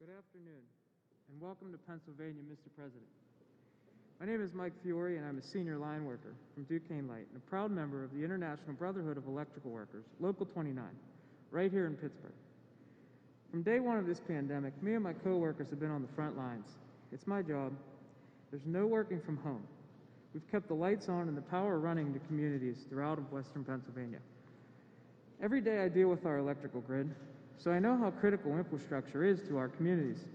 Good afternoon, and welcome to Pennsylvania, Mr. President. My name is Mike Fiore, and I'm a senior line worker from Duquesne Light and a proud member of the International Brotherhood of Electrical Workers, Local 29, right here in Pittsburgh. From day one of this pandemic, me and my co-workers have been on the front lines. It's my job. There's no working from home. We've kept the lights on and the power running to communities throughout Western Pennsylvania. Every day I deal with our electrical grid, so I know how critical infrastructure is to our communities.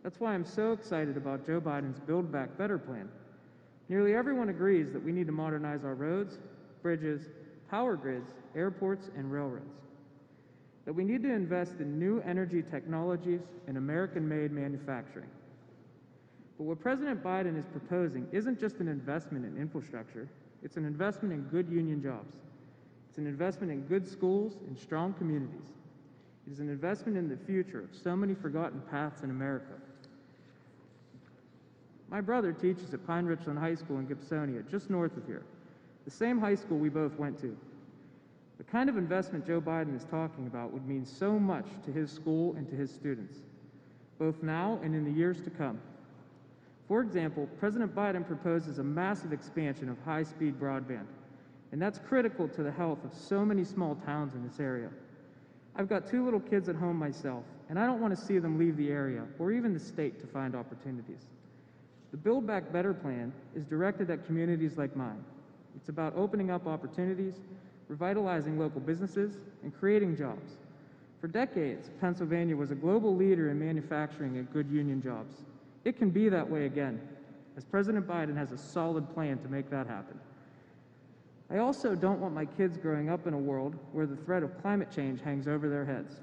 That's why I'm so excited about Joe Biden's Build Back Better plan. Nearly everyone agrees that we need to modernize our roads, bridges, power grids, airports, and railroads. That we need to invest in new energy technologies and American-made manufacturing. But what President Biden is proposing isn't just an investment in infrastructure, it's an investment in good union jobs. It's an investment in good schools and strong communities. It is an investment in the future of so many forgotten paths in America. My brother teaches at Pine Richland High School in Gibsonia, just north of here, the same high school we both went to. The kind of investment Joe Biden is talking about would mean so much to his school and to his students, both now and in the years to come. For example, President Biden proposes a massive expansion of high-speed broadband, and that's critical to the health of so many small towns in this area. I've got 2 little kids at home myself, and I don't want to see them leave the area or even the state to find opportunities. The Build Back Better plan is directed at communities like mine. It's about opening up opportunities, revitalizing local businesses, and creating jobs. For decades, Pennsylvania was a global leader in manufacturing and good union jobs. It can be that way again, as President Biden has a solid plan to make that happen. I also don't want my kids growing up in a world where the threat of climate change hangs over their heads.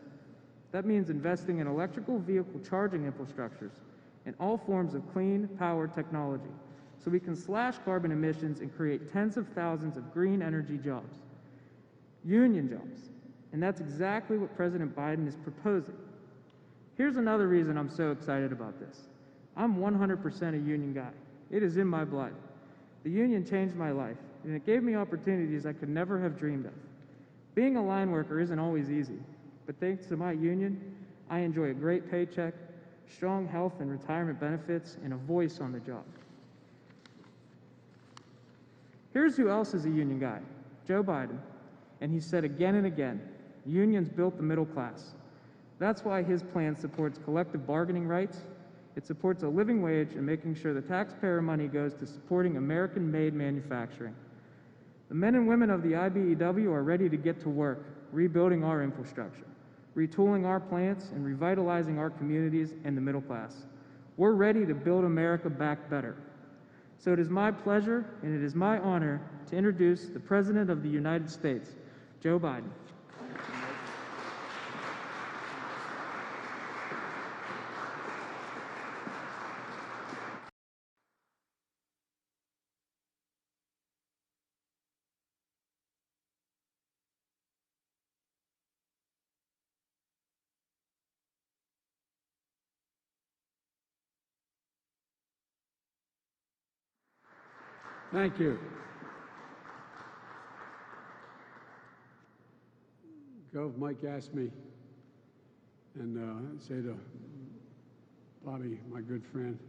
That means investing in electrical vehicle charging infrastructures and all forms of clean power technology so we can slash carbon emissions and create tens of thousands of green energy jobs. Union jobs. And that's exactly what President Biden is proposing. Here's another reason I'm so excited about this. I'm 100% a union guy. It is in my blood. The union changed my life, and it gave me opportunities I could never have dreamed of. Being a line worker isn't always easy, but thanks to my union, I enjoy a great paycheck, strong health and retirement benefits, and a voice on the job. Here's who else is a union guy, Joe Biden, and he said again and again, unions built the middle class. That's why his plan supports collective bargaining rights. It supports a living wage and making sure the taxpayer money goes to supporting American-made manufacturing. The men and women of the IBEW are ready to get to work, rebuilding our infrastructure, retooling our plants, and revitalizing our communities and the middle class. We're ready to build America back better. So it is my pleasure and it is my honor to introduce the President of the United States, Joe Biden. Thank you. Gov, Mike asked me, and say to Bobby, my good friend,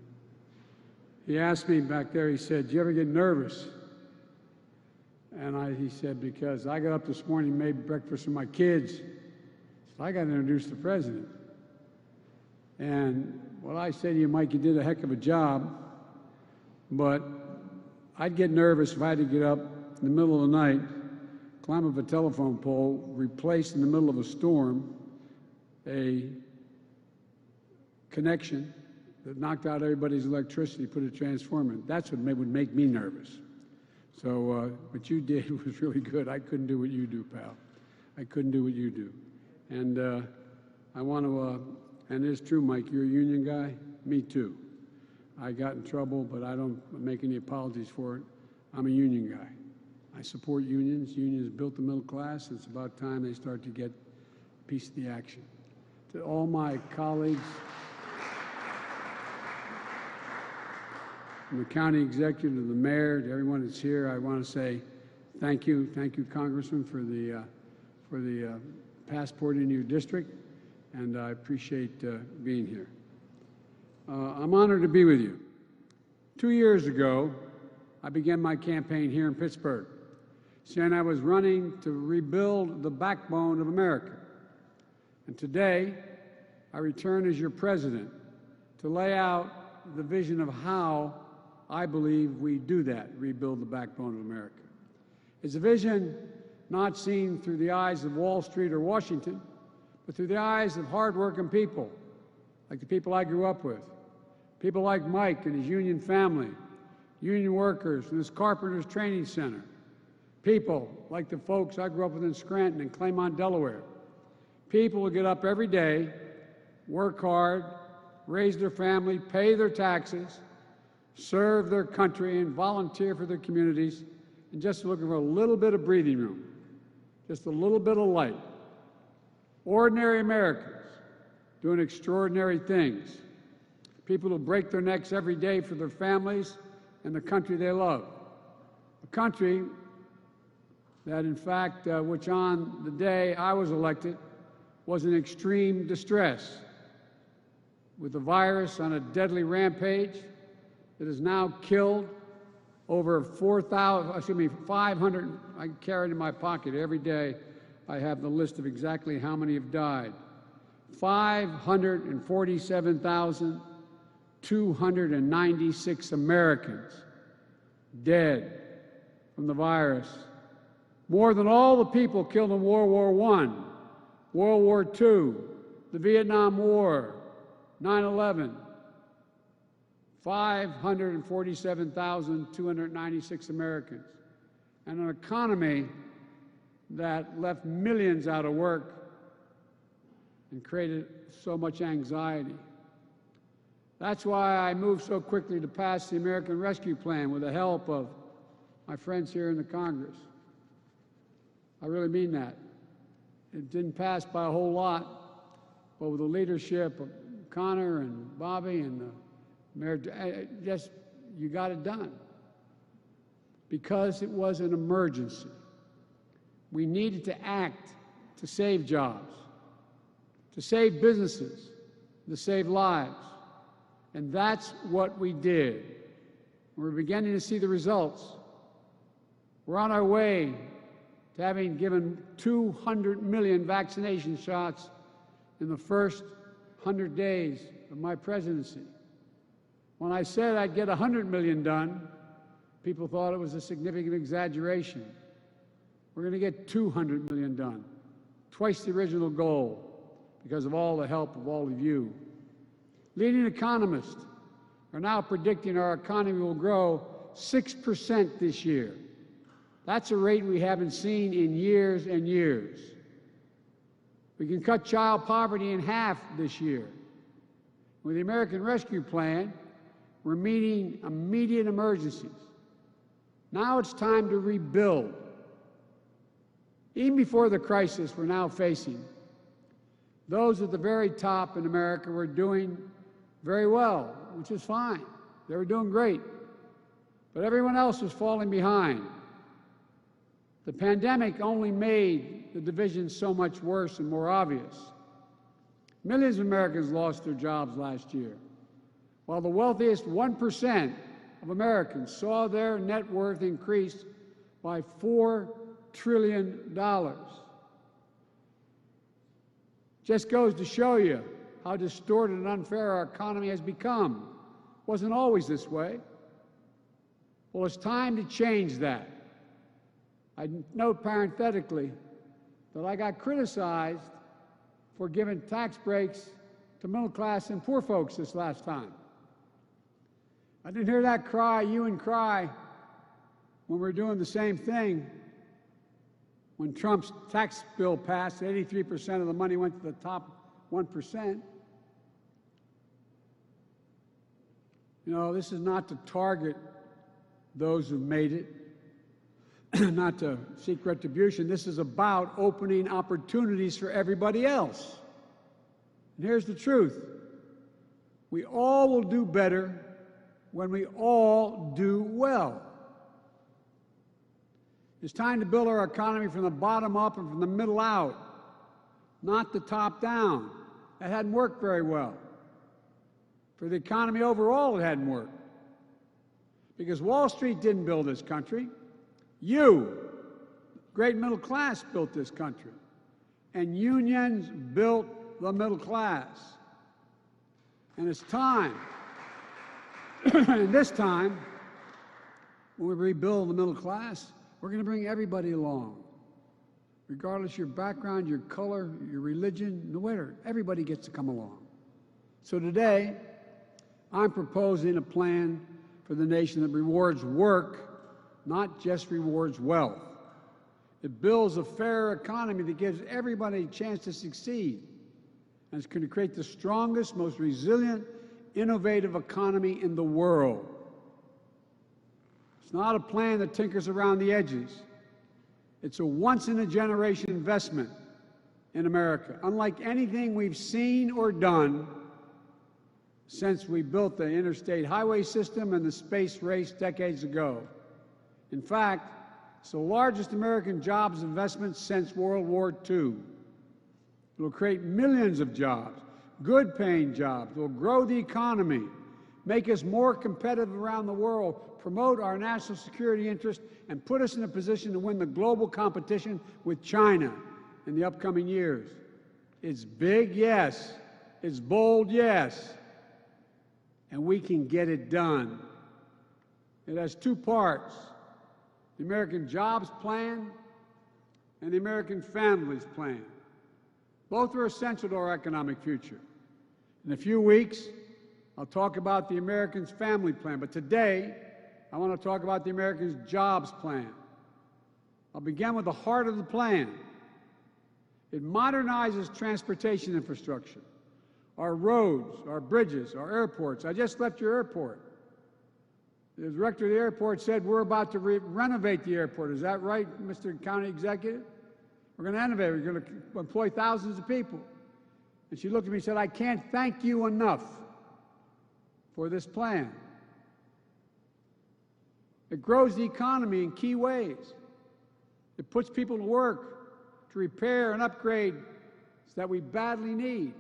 he asked me back there, he said, "Do you ever get nervous?" And he said, because I got up this morning, made breakfast for my kids, so I got to introduce the president. And what I said to you, Mike, you did a heck of a job, but I'd get nervous if I had to get up in the middle of the night, climb up a telephone pole, replace in the middle of a storm a connection that knocked out everybody's electricity, put a transformer in. That's what would make me nervous. So what you did was really good. I couldn't do what you do, pal. I couldn't do what you do. And I want to, and it's true, Mike, you're a union guy. Me too. I got in trouble, but I don't make any apologies for it. I'm a union guy. I support unions. Unions built the middle class. It's about time they start to get a piece of the action. To all my colleagues, from the county executive to the mayor, to everyone that's here, I want to say thank you. Thank you, Congressman, for the passport in your district, and I appreciate being here. I'm honored to be with you. 2 years ago, I began my campaign here in Pittsburgh, saying I was running to rebuild the backbone of America. And today, I return as your president to lay out the vision of how I believe we do that, rebuild the backbone of America. It's a vision not seen through the eyes of Wall Street or Washington, but through the eyes of hardworking people, like the people I grew up with, people like Mike and his union family, union workers in this Carpenters Training Center, people like the folks I grew up with in Scranton and Claymont, Delaware, people who get up every day, work hard, raise their family, pay their taxes, serve their country, and volunteer for their communities, and just looking for a little bit of breathing room, just a little bit of light. Ordinary Americans doing extraordinary things. People who break their necks every day for their families and the country they love. A country that, in fact, which on the day I was elected was in extreme distress, with the virus on a deadly rampage that has now killed over 500, I carry it in my pocket every day. I have the list of exactly how many have died. 547,296 Americans dead from the virus. More than all the people killed in World War I, World War II, the Vietnam War, 9/11. 547,296 Americans, and an economy that left millions out of work and created so much anxiety. That's why I moved so quickly to pass the American Rescue Plan with the help of my friends here in the Congress. I really mean that. It didn't pass by a whole lot, but with the leadership of Connor and Bobby and the Mayor, you got it done because it was an emergency. We needed to act to save jobs, to save businesses, to save lives. And that's what we did. We're beginning to see the results. We're on our way to having given 200 million vaccination shots in the first 100 days of my presidency. When I said I'd get 100 million done, people thought it was a significant exaggeration. We're going to get 200 million done, twice the original goal, because of all the help of all of you. Leading economists are now predicting our economy will grow 6% this year. That's a rate we haven't seen in years and years. We can cut child poverty in half this year. With the American Rescue Plan, we're meeting immediate emergencies. Now it's time to rebuild. Even before the crisis we're now facing, those at the very top in America were doing very well, which is fine. They were doing great. But everyone else was falling behind. The pandemic only made the division so much worse and more obvious. Millions of Americans lost their jobs last year, while the wealthiest 1% of Americans saw their net worth increase by $4 trillion. Just goes to show you how distorted and unfair our economy has become. It wasn't always this way. Well, it's time to change that. I note parenthetically that I got criticized for giving tax breaks to middle class and poor folks this last time. I didn't hear that cry, you and cry, when we were doing the same thing. When Trump's tax bill passed, 83% of the money went to the top 1%. You know, this is not to target those who've made it, not to seek retribution. This is about opening opportunities for everybody else. And here's the truth. We all will do better when we all do well. It's time to build our economy from the bottom up and from the middle out, not the top down. That hadn't worked very well. For the economy overall, it hadn't worked. Because Wall Street didn't build this country. You, great middle class, built this country. And unions built the middle class. And it's time, and this time, when we rebuild the middle class, we're going to bring everybody along. Regardless of your background, your color, your religion, no matter, everybody gets to come along. So today, I'm proposing a plan for the nation that rewards work, not just rewards wealth. It builds a fairer economy that gives everybody a chance to succeed. And it's going to create the strongest, most resilient, innovative economy in the world. It's not a plan that tinkers around the edges. It's a once-in-a-generation investment in America, unlike anything we've seen or done since we built the interstate highway system and the space race decades ago. In fact, it's the largest American jobs investment since World War II. It will create millions of jobs, good-paying jobs. It will grow the economy, make us more competitive around the world, promote our national security interests, and put us in a position to win the global competition with China in the upcoming years. It's big, yes. It's bold, yes. And we can get it done. It has two parts: the American Jobs Plan and the American Families Plan. Both are essential to our economic future. In a few weeks, I'll talk about the Americans' Family Plan, but today, I want to talk about the Americans' Jobs Plan. I'll begin with the heart of the plan. It modernizes transportation infrastructure, our roads, our bridges, our airports. I just left your airport. The director of the airport said we're about to renovate the airport. Is that right, Mr. County Executive? We're going to innovate. We're going to employ thousands of people. And she looked at me and said, I can't thank you enough for this plan. It grows the economy in key ways. It puts people to work to repair and upgrade that we badly need.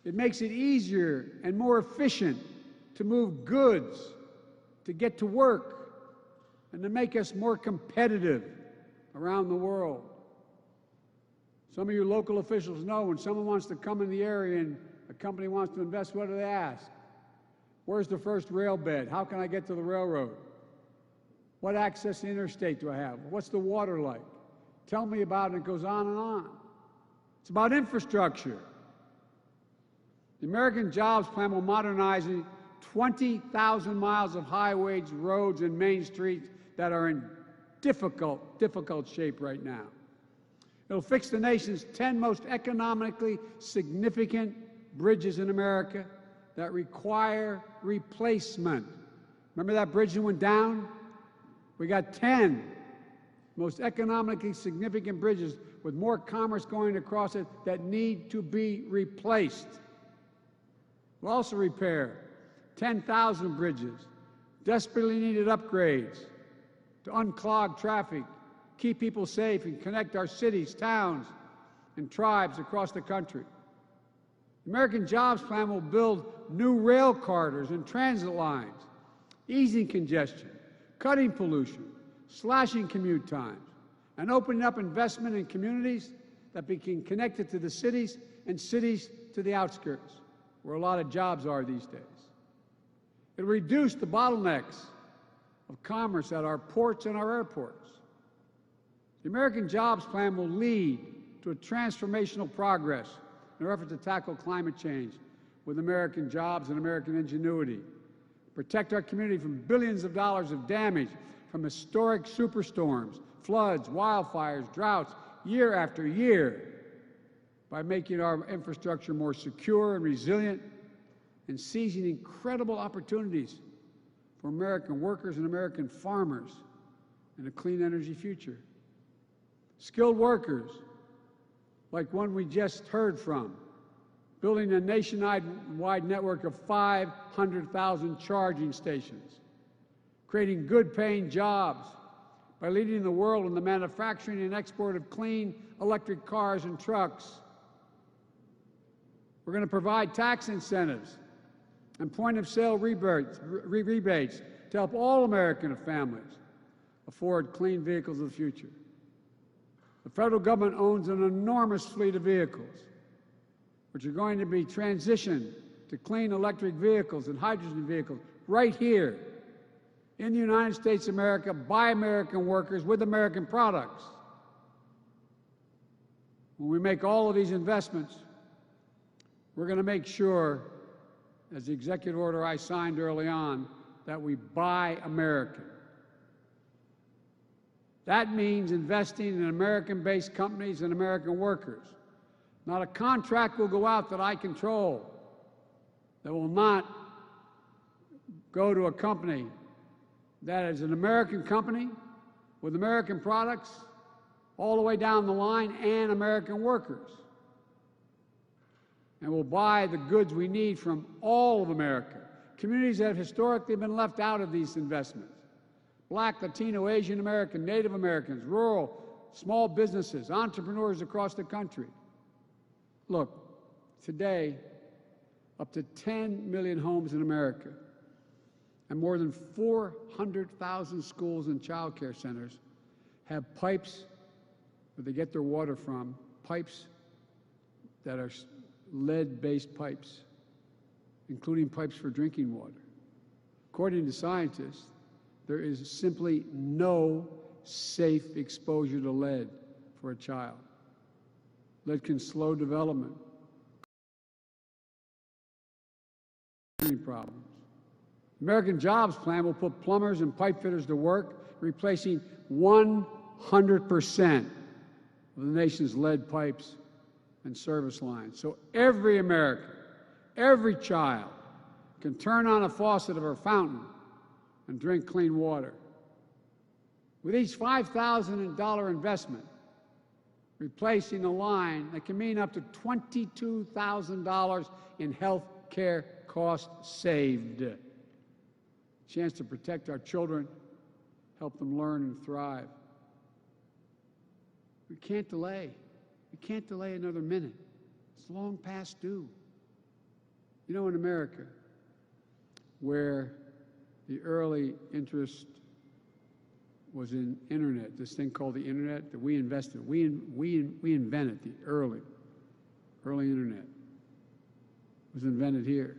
It makes it easier and more efficient to move goods, to get to work, and to make us more competitive around the world. Some of you local officials know when someone wants to come in the area and a company wants to invest, what do they ask? Where's the first rail bed? How can I get to the railroad? What access to the interstate do I have? What's the water like? Tell me about it. It goes on and on. It's about infrastructure. The American Jobs Plan will modernize 20,000 miles of highways, roads, and main streets that are in difficult shape right now. It'll fix the nation's 10 most economically significant bridges in America that require replacement. Remember that bridge that went down? We got 10 most economically significant bridges with more commerce going across it that need to be replaced. We'll also repair 10,000 bridges, desperately needed upgrades to unclog traffic, keep people safe, and connect our cities, towns, and tribes across the country. The American Jobs Plan will build new rail corridors and transit lines, easing congestion, cutting pollution, slashing commute times, and opening up investment in communities that become connected to the cities and cities to the outskirts, where a lot of jobs are these days. It'll reduce the bottlenecks of commerce at our ports and our airports. The American Jobs Plan will lead to a transformational progress in our effort to tackle climate change with American jobs and American ingenuity, protect our community from billions of dollars of damage from historic superstorms, floods, wildfires, droughts, year after year, by making our infrastructure more secure and resilient and seizing incredible opportunities for American workers and American farmers in a clean energy future. Skilled workers, like one we just heard from, building a nationwide network of 500,000 charging stations, creating good-paying jobs by leading the world in the manufacturing and export of clean electric cars and trucks. We're going to provide tax incentives and point-of-sale rebates to help all American families afford clean vehicles of the future. The federal government owns an enormous fleet of vehicles, which are going to be transitioned to clean electric vehicles and hydrogen vehicles right here in the United States of America by American workers with American products. When we make all of these investments, we're going to make sure, as the executive order I signed early on, that we buy American. That means investing in American-based companies and American workers. Not a contract will go out that I control that will not go to a company that is an American company with American products all the way down the line and American workers. And we'll buy the goods we need from all of America, communities that have historically been left out of these investments. Black, Latino, Asian American, Native Americans, rural, small businesses, entrepreneurs across the country. Look, today, up to 10 million homes in America and more than 400,000 schools and child care centers have pipes where they get their water from, pipes that are lead-based pipes, including pipes for drinking water. According to scientists, there is simply no safe exposure to lead for a child. Lead can slow development, problems. The American Jobs Plan will put plumbers and pipe fitters to work, replacing 100% of the nation's lead pipes and service lines. So every American, every child can turn on a faucet of a fountain and drink clean water. With each $5,000 investment, replacing a line that can mean up to $22,000 in health care costs saved. Chance to protect our children, help them learn and thrive. We can't delay. We can't delay another minute. It's long past due. You know, in America, where the early interest was in internet, this thing called the internet that we invested. We invented the early internet. It was invented here.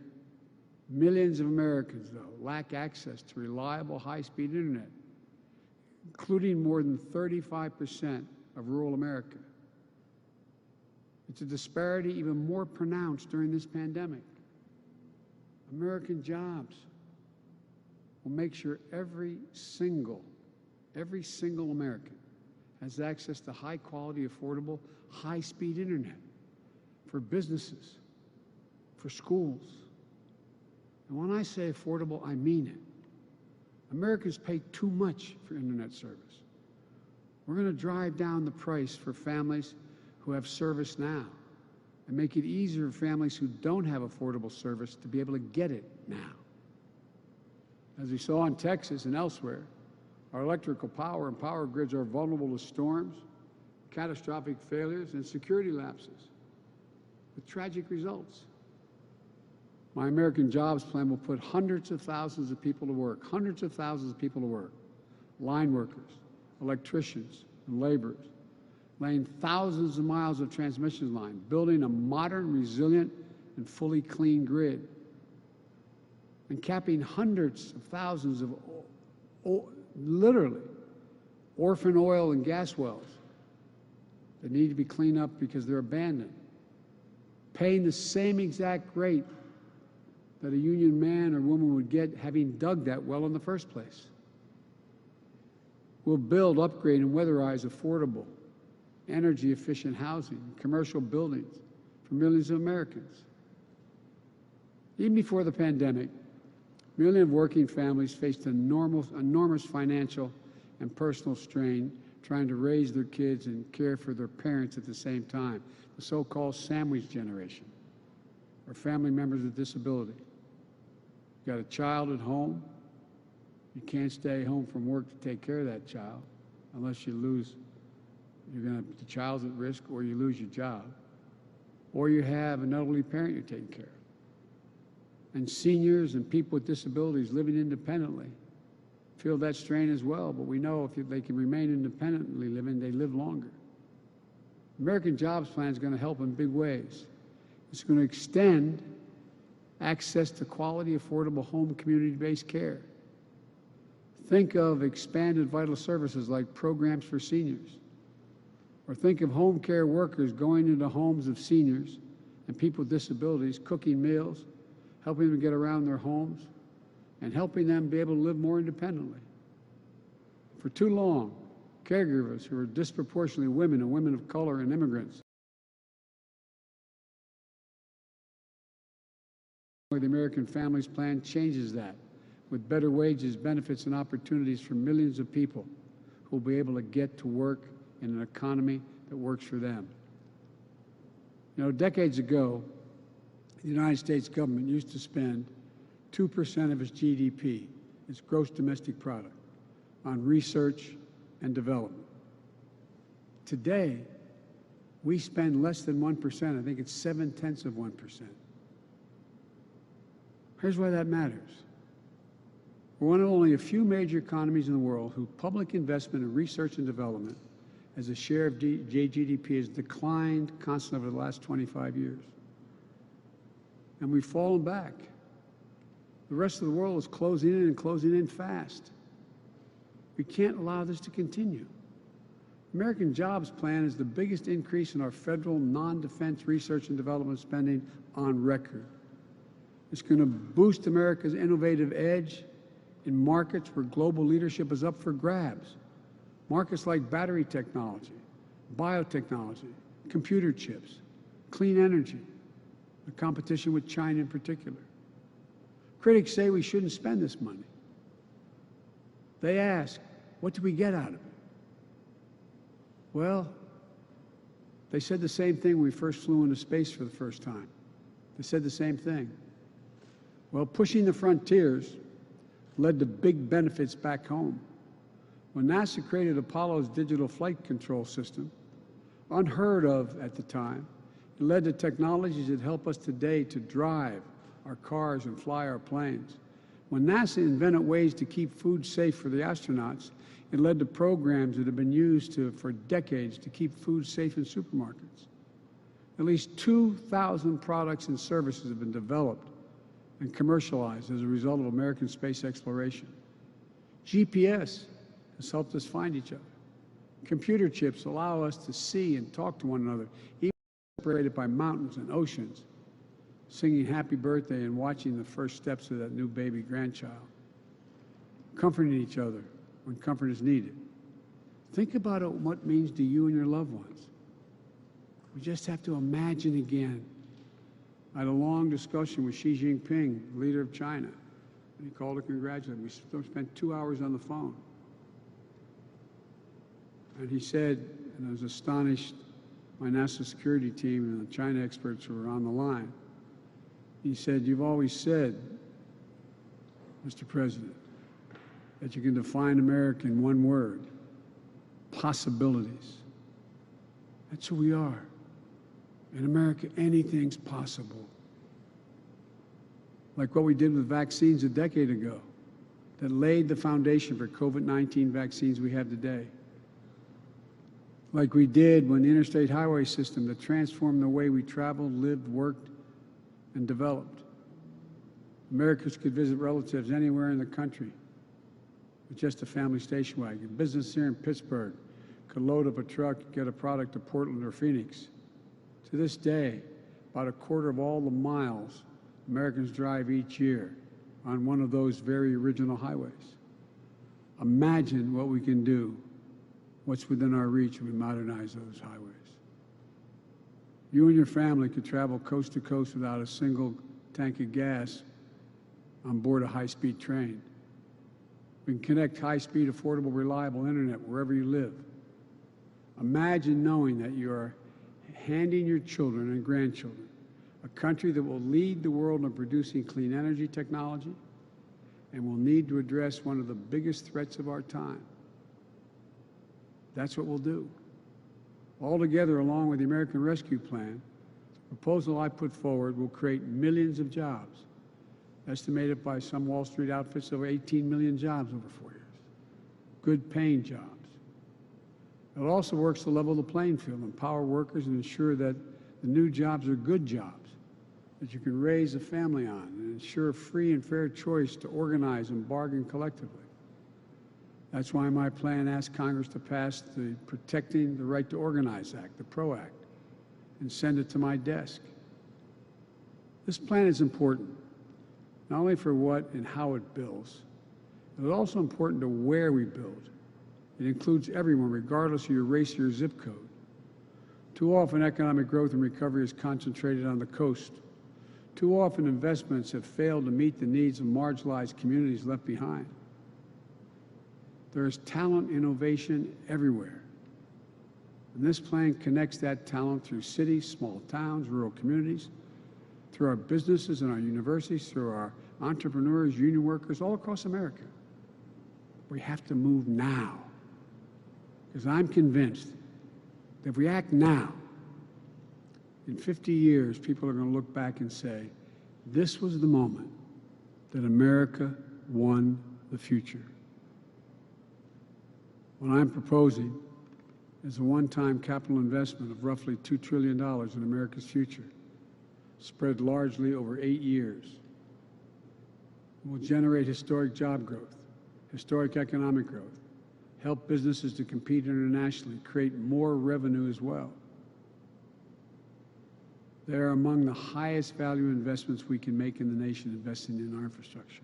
Millions of Americans, though, lack access to reliable high-speed internet, including more than 35% of rural America. It's a disparity even more pronounced during this pandemic. American Jobs will make sure every single American has access to high-quality, affordable, high-speed internet for businesses, for schools. And when I say affordable, I mean it. Americans pay too much for internet service. We're going to drive down the price for families who have service now and make it easier for families who don't have affordable service to be able to get it now. As we saw in Texas and elsewhere, our electrical power and power grids are vulnerable to storms, catastrophic failures, and security lapses, with tragic results. My American Jobs Plan will put hundreds of thousands of people to work, line workers, electricians, and laborers, laying thousands of miles of transmission line, building a modern, resilient, and fully clean grid, and capping hundreds of thousands of literally orphan oil and gas wells that need to be cleaned up because they're abandoned, paying the same exact rate that a union man or woman would get having dug that well in the first place. We'll build, upgrade, and weatherize affordable, energy-efficient housing, commercial buildings for millions of Americans. Even before the pandemic, millions of working families faced enormous financial and personal strain trying to raise their kids and care for their parents at the same time, the so-called sandwich generation, or family members with disability. You got a child at home, you can't stay home from work to take care of that child unless you lose, the child's at risk, or you lose your job. Or you have an elderly parent you're taking care of. And seniors and people with disabilities living independently feel that strain as well, but we know if they can remain independently living, they live longer. American Jobs Plan is going to help in big ways. It's going to extend access to quality, affordable home community-based care. Think of expanded vital services like programs for seniors. Or think of home care workers going into homes of seniors and people with disabilities, cooking meals, helping them get around their homes, and helping them be able to live more independently. For too long, caregivers who are disproportionately women and women of color and immigrants. The American Families Plan changes that with better wages, benefits, and opportunities for millions of people who will be able to get to work in an economy that works for them. You know, decades ago, the United States government used to spend 2% of its GDP, its gross domestic product, on research and development. Today, we spend less than 1%. I think it's 0.7%. Here's why that matters. We're one of only a few major economies in the world whose public investment in research and development as a share of GDP has declined constantly over the last 25 years. And we've fallen back. The rest of the world is closing in and closing in fast. We can't allow this to continue. American Jobs Plan is the biggest increase in our federal non-defense research and development spending on record. It's going to boost America's innovative edge in markets where global leadership is up for grabs. Markets like battery technology, biotechnology, computer chips, clean energy, the competition with China in particular. Critics say we shouldn't spend this money. They ask, what do we get out of it? Well, they said the same thing when we first flew into space for the first time. They said the same thing. Well, pushing the frontiers led to big benefits back home. When NASA created Apollo's digital flight control system, unheard of at the time, it led to technologies that help us today to drive our cars and fly our planes. When NASA invented ways to keep food safe for the astronauts, it led to programs that have been used for decades to keep food safe in supermarkets. At least 2,000 products and services have been developed and commercialized as a result of American space exploration. GPS has helped us find each other. Computer chips allow us to see and talk to one another, even separated by mountains and oceans, singing happy birthday and watching the first steps of that new baby grandchild, comforting each other when comfort is needed. Think about what it means to you and your loved ones. We just have to imagine again. I had a long discussion with Xi Jinping, leader of China, and he called to congratulate me. We spent 2 hours on the phone. And he said, and I was astonished, my national security team and the China experts were on the line. He said, you've always said, Mr. President, that you can define America in one word, possibilities. That's who we are. In America, anything's possible. Like what we did with vaccines a decade ago that laid the foundation for COVID-19 vaccines we have today. Like we did when the interstate highway system that transformed the way we traveled, lived, worked, and developed. Americans could visit relatives anywhere in the country with just a family station wagon. Business here in Pittsburgh could load up a truck and get a product to Portland or Phoenix. To this day, about a quarter of all the miles Americans drive each year on one of those very original highways. Imagine what we can do, what's within our reach if we modernize those highways. You and your family could travel coast to coast without a single tank of gas on board a high-speed train. We can connect high-speed, affordable, reliable internet wherever you live. Imagine knowing that you are handing your children and grandchildren a country that will lead the world in producing clean energy technology and will need to address one of the biggest threats of our time. That's what we'll do. Altogether, along with the American Rescue Plan, the proposal I put forward will create millions of jobs, estimated by some Wall Street outfits over 18 million jobs over 4 years. Good paying jobs. It also works to level the playing field, empower workers, and ensure that the new jobs are good jobs that you can raise a family on, and ensure free and fair choice to organize and bargain collectively. That's why my plan asks Congress to pass the Protecting the Right to Organize Act, the PRO Act, and send it to my desk. This plan is important, not only for what and how it builds, but it's also important to where we build. It includes everyone, regardless of your race or your zip code. Too often, economic growth and recovery is concentrated on the coast. Too often, investments have failed to meet the needs of marginalized communities left behind. There is talent innovation everywhere. And this plan connects that talent through cities, small towns, rural communities, through our businesses and our universities, through our entrepreneurs, union workers, all across America. We have to move now. Because I'm convinced that if we act now, in 50 years, people are going to look back and say, this was the moment that America won the future. What I'm proposing is a one-time capital investment of roughly $2 trillion in America's future, spread largely over 8 years. It will generate historic job growth, historic economic growth, help businesses to compete internationally, create more revenue as well. They are among the highest value investments we can make in the nation, investing in our infrastructure.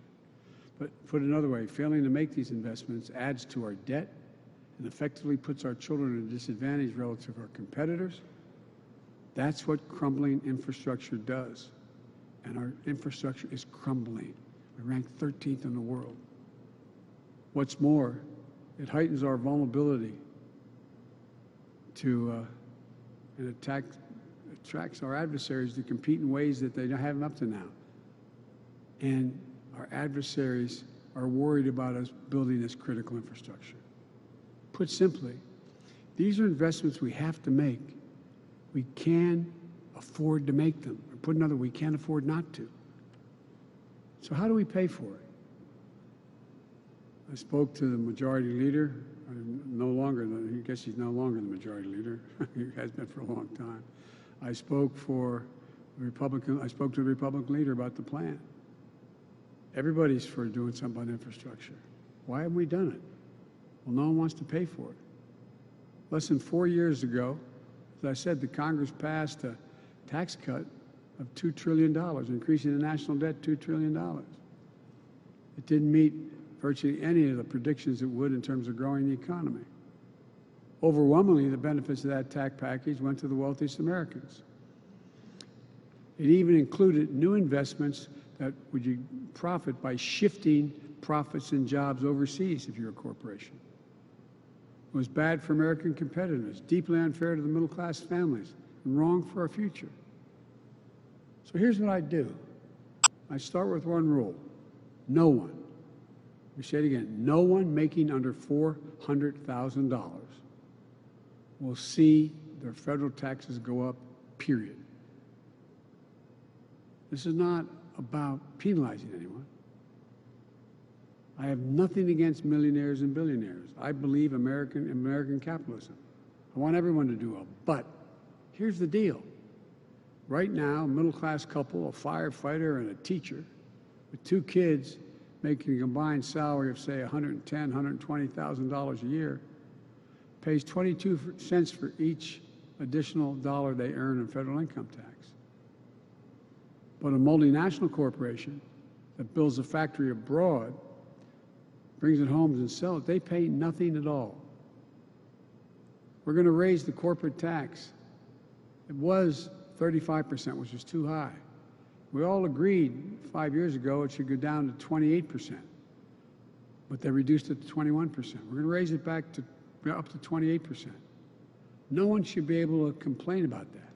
But put another way, failing to make these investments adds to our debt and effectively puts our children at a disadvantage relative to our competitors. That's what crumbling infrastructure does. And our infrastructure is crumbling. We rank 13th in the world. What's more, it heightens our vulnerability to and attracts our adversaries to compete in ways that they haven't up to now. And our adversaries are worried about us building this critical infrastructure. Put simply, these are investments we have to make. We can afford to make them. Or put another, we can't afford not to. So how do we pay for it? I spoke to the majority leader. I guess he's no longer the majority leader. He has been for a long time. I spoke to the Republican leader about the plan. Everybody's for doing something about infrastructure. Why haven't we done it? Well, no one wants to pay for it. Less than 4 years ago, as I said, the Congress passed a tax cut of $2 trillion, increasing the national debt $2 trillion. It didn't meet virtually any of the predictions it would in terms of growing the economy. Overwhelmingly, the benefits of that tax package went to the wealthiest Americans. It even included new investments that would profit by shifting profits and jobs overseas if you're a corporation. It was bad for American competitiveness, deeply unfair to the middle-class families, and wrong for our future. So here's what I do. I start with one rule. No one, let me say it again, no one making under $400,000 will see their federal taxes go up, period. This is not about penalizing anyone. I have nothing against millionaires and billionaires. I believe American capitalism. I want everyone to do well. But here's the deal. Right now, a middle-class couple, a firefighter and a teacher, with 2 kids making a combined salary of, say, $110,000, $120,000 a year, pays 22 cents for each additional dollar they earn in federal income tax. But a multinational corporation that builds a factory abroad, brings it home and sells it, they pay nothing at all. We're going to raise the corporate tax. It was 35%, which was too high. We all agreed 5 years ago it should go down to 28%, but they reduced it to 21%. We're going to raise it back to up to 28%. No one should be able to complain about that.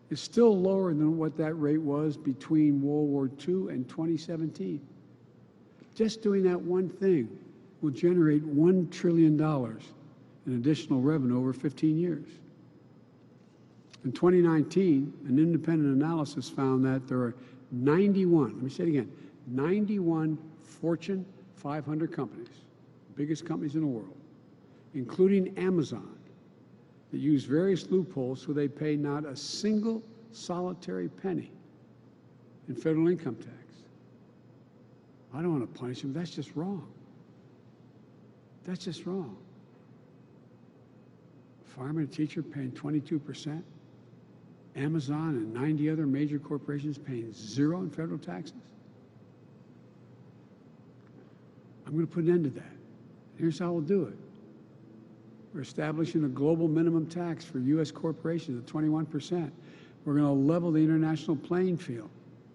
It's still lower than what that rate was between World War II and 2017. Just doing that one thing will generate $1 trillion in additional revenue over 15 years. In 2019, an independent analysis found that there are 91, let me say it again, 91 Fortune 500 companies, biggest companies in the world, including Amazon, that use various loopholes so they pay not a single solitary penny in federal income tax. I don't want to punish them. That's just wrong. That's just wrong. Farmer and teacher paying 22%. Amazon and 90 other major corporations paying 0 in federal taxes. I'm going to put an end to that. Here's how we'll do it. We're establishing a global minimum tax for U.S. corporations at 21%. We're going to level the international playing field.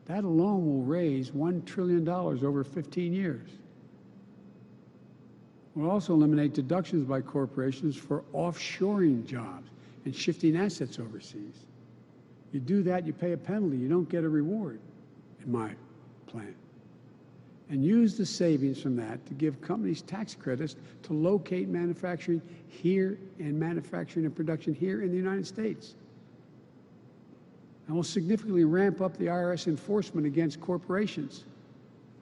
That alone will raise $1 trillion over 15 years. We'll also eliminate deductions by corporations for offshoring jobs and shifting assets overseas. You do that, you pay a penalty. You don't get a reward, in my plan. And use the savings from that to give companies tax credits to locate manufacturing here and manufacturing and production here in the United States. And we'll significantly ramp up the IRS enforcement against corporations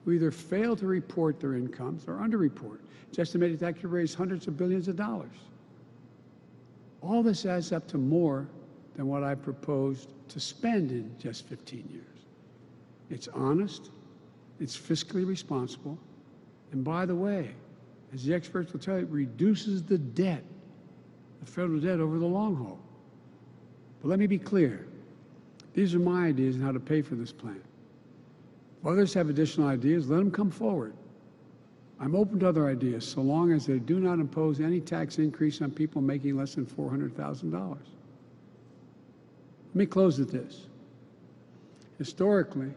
who either fail to report their incomes or underreport. It's estimated that could raise hundreds of billions of dollars. All this adds up to more than what I proposed to spend in just 15 years. It's honest, it's fiscally responsible, and by the way, as the experts will tell you, it reduces the debt, the federal debt over the long haul. But let me be clear. These are my ideas on how to pay for this plan. If others have additional ideas, let them come forward. I'm open to other ideas so long as they do not impose any tax increase on people making less than $400,000. Let me close with this. Historically,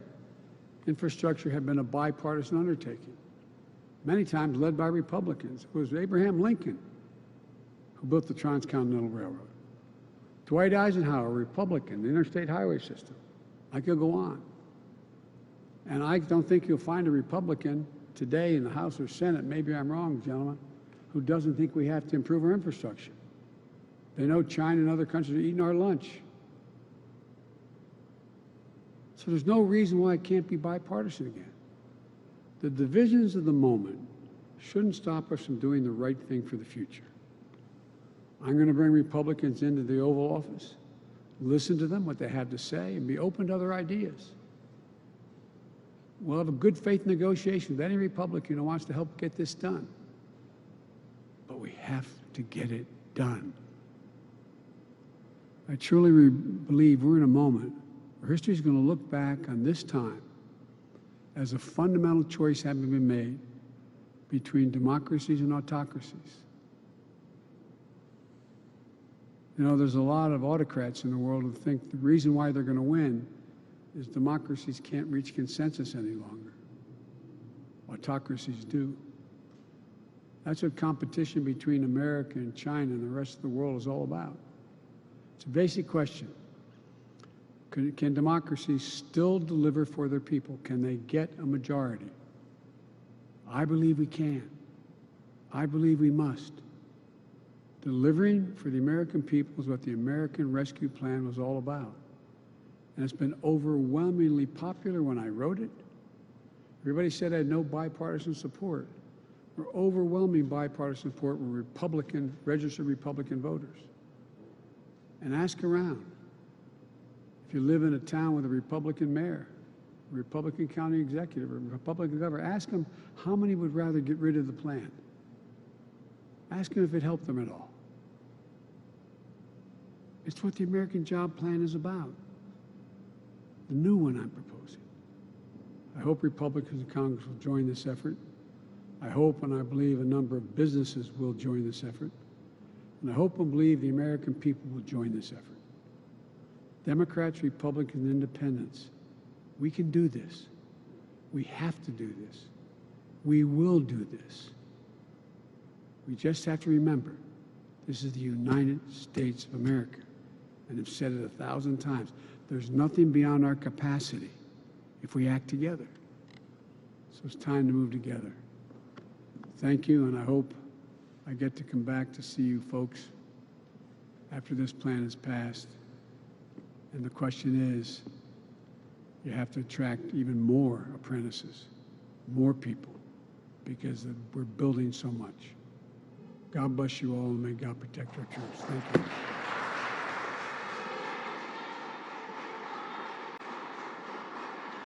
infrastructure had been a bipartisan undertaking, many times led by Republicans. It was Abraham Lincoln who built the Transcontinental Railroad. Dwight Eisenhower, Republican, the interstate highway system. I could go on. And I don't think you'll find a Republican today in the House or Senate, maybe I'm wrong, gentlemen, who doesn't think we have to improve our infrastructure. They know China and other countries are eating our lunch. So there's no reason why it can't be bipartisan again. The divisions of the moment shouldn't stop us from doing the right thing for the future. I'm going to bring Republicans into the Oval Office, listen to them, what they have to say, and be open to other ideas. We'll have a good faith negotiation with any Republican who wants to help get this done. But we have to get it done. I truly believe we're in a moment where history is going to look back on this time as a fundamental choice having been made between democracies and autocracies. You know, there's a lot of autocrats in the world who think the reason why they're going to win is democracies can't reach consensus any longer. Autocracies do. That's what competition between America and China and the rest of the world is all about. It's a basic question. Can democracies still deliver for their people? Can they get a majority? I believe we can. I believe we must. Delivering for the American people is what the American Rescue Plan was all about. And it's been overwhelmingly popular when I wrote it. Everybody said I had no bipartisan support. We're overwhelming bipartisan support with Republican, registered Republican voters. And ask around. If you live in a town with a Republican mayor, a Republican county executive, or a Republican governor, ask them how many would rather get rid of the plan. Ask them if it helped them at all. It's what the American Job Plan is about. The new one I'm proposing. I hope Republicans in Congress will join this effort. I hope and I believe a number of businesses will join this effort. And I hope and believe the American people will join this effort. Democrats, Republicans, and Independents, we can do this. We have to do this. We will do this. We just have to remember, this is the United States of America. And I've said it 1,000 times. There's nothing beyond our capacity if we act together. So it's time to move together. Thank you, and I hope I get to come back to see you folks after this plan is passed. And the question is, you have to attract even more apprentices, more people, because we're building so much. God bless you all, and may God protect our troops. Thank you.